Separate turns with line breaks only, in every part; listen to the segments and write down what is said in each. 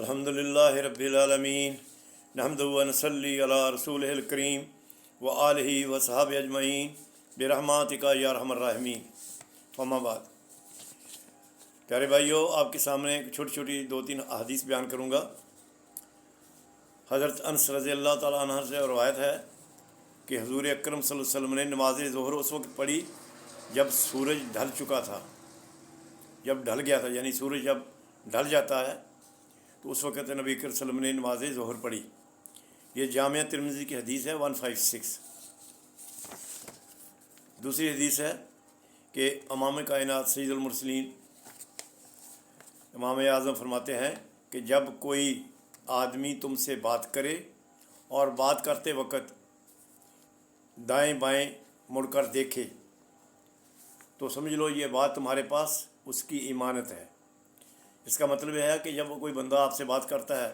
الحمدللہ رب العالمین نحمدہ و نصلی علی رسولہ الکریم و آلہ و صحابہ اجمعین برحمتک یا ارحم الراحمین۔ اما بعد، پیارے بھائیوں، آپ کے سامنے چھوٹی چھوٹی 2-3 احادیث بیان کروں گا۔ حضرت انس رضی اللہ تعالیٰ عنہ سے روایت ہے کہ حضور اکرم صلی اللہ علیہ وسلم نے نماز ظہر اس وقت پڑھی جب سورج ڈھل چکا تھا، جب ڈھل گیا تھا، یعنی سورج جب ڈھل جاتا ہے تو اس وقت نبی کریم صلی اللہ علیہ وسلم نے نماز ظہر پڑھی۔ یہ جامعہ ترمذی کی حدیث ہے 156۔ دوسری حدیث ہے کہ امام کائنات سید المرسلین امام اعظم فرماتے ہیں کہ جب کوئی آدمی تم سے بات کرے اور بات کرتے وقت دائیں بائیں مڑ کر دیکھے تو سمجھ لو یہ بات تمہارے پاس اس کی امانت ہے۔ اس کا مطلب یہ ہے کہ جب کوئی بندہ آپ سے بات کرتا ہے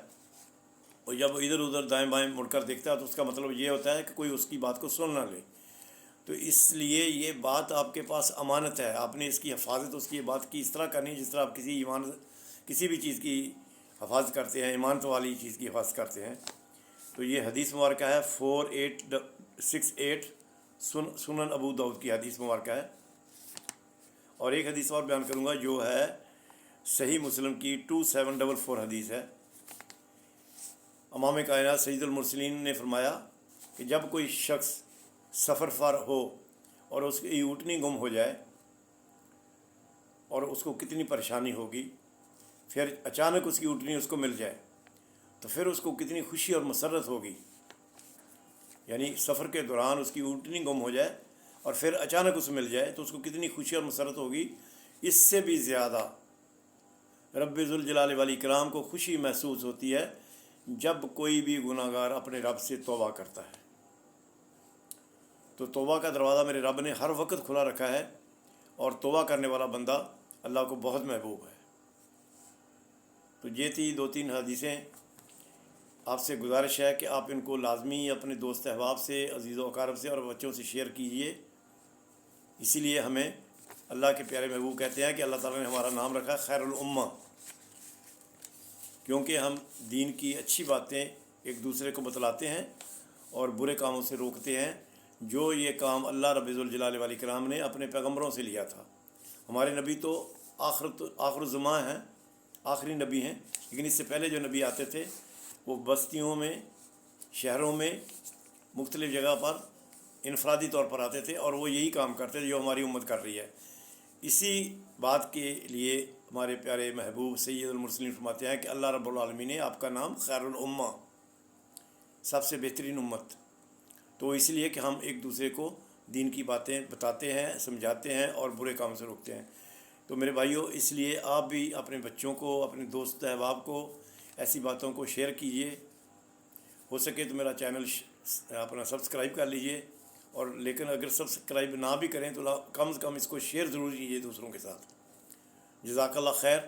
اور جب ادھر ادھر دائیں بائیں مڑ کر دیکھتا ہے تو اس کا مطلب یہ ہوتا ہے کہ کوئی اس کی بات کو سن نہ لے۔ تو اس لیے یہ بات آپ کے پاس امانت ہے، آپ نے اس کی حفاظت، اس کی بات کی اس طرح کرنی جس طرح آپ کسی بھی چیز کی حفاظت کرتے ہیں، امانت والی چیز کی حفاظت کرتے ہیں۔ تو یہ حدیث مبارکہ ہے 4868 سنن ابو داؤد کی حدیث مبارکہ ہے۔ اور ایک حدیث اور بیان کروں گا جو ہے صحیح مسلم کی 2744 حدیث ہے۔ امام کائنات سید المرسلین نے فرمایا کہ جب کوئی شخص سفر پر ہو اور اس کی اونٹنی گم ہو جائے اور اس کو کتنی پریشانی ہوگی، پھر اچانک اس کی اونٹنی اس کو مل جائے تو پھر اس کو کتنی خوشی اور مسرت ہوگی۔ یعنی سفر کے دوران اس کی اونٹنی گم ہو جائے اور پھر اچانک اسے مل جائے تو اس کو کتنی خوشی اور مسرت ہوگی۔ اس سے بھی زیادہ رب ذوالجلال والاکرام کو خوشی محسوس ہوتی ہے جب کوئی بھی گناہ گار اپنے رب سے توبہ کرتا ہے۔ تو توبہ کا دروازہ میرے رب نے ہر وقت کھلا رکھا ہے، اور توبہ کرنے والا بندہ اللہ کو بہت محبوب ہے۔ تو یہ تھی 2-3 حدیثیں۔ آپ سے گزارش ہے کہ آپ ان کو لازمی اپنے دوست احباب سے، عزیز و اقارب سے اور بچوں سے شیئر کیجیے۔ اسی لیے ہمیں اللہ کے پیارے محبوب کہتے ہیں کہ اللہ تعالیٰ نے ہمارا نام رکھا خیر الامہ، کیونکہ ہم دین کی اچھی باتیں ایک دوسرے کو بتلاتے ہیں اور برے کاموں سے روکتے ہیں، جو یہ کام اللہ رب ذوالجلال والاکرام نے اپنے پیغمبروں سے لیا تھا۔ ہمارے نبی تو آخر الزمان ہیں، آخری نبی ہیں، لیکن اس سے پہلے جو نبی آتے تھے وہ بستیوں میں، شہروں میں، مختلف جگہ پر انفرادی طور پر آتے تھے اور وہ یہی کام کرتے تھے جو ہماری امت کر رہی ہے۔ اسی بات کے لیے ہمارے پیارے محبوب سید المرسلین فرماتے ہیں کہ اللہ رب العالمین نے آپ کا نام خیر الامہ، سب سے بہترین امت، تو اس لیے کہ ہم ایک دوسرے کو دین کی باتیں بتاتے ہیں، سمجھاتے ہیں اور برے کام سے روکتے ہیں۔ تو میرے بھائیوں، اس لیے آپ بھی اپنے بچوں کو، اپنے دوست احباب کو ایسی باتوں کو شیئر کیجیے۔ ہو سکے تو میرا چینل اپنا سبسکرائب کر لیجیے، اور لیکن اگر سبسکرائب نہ بھی کریں تو کم سے کم اس کو شیئر ضرور کیجیے دوسروں کے ساتھ۔ جزاک اللہ خیر۔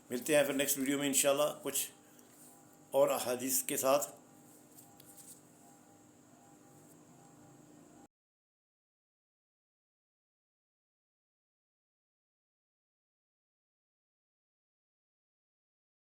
ملتے ہیں پھر نیکسٹ ویڈیو میں انشاءاللہ کچھ اور احادیث کے ساتھ۔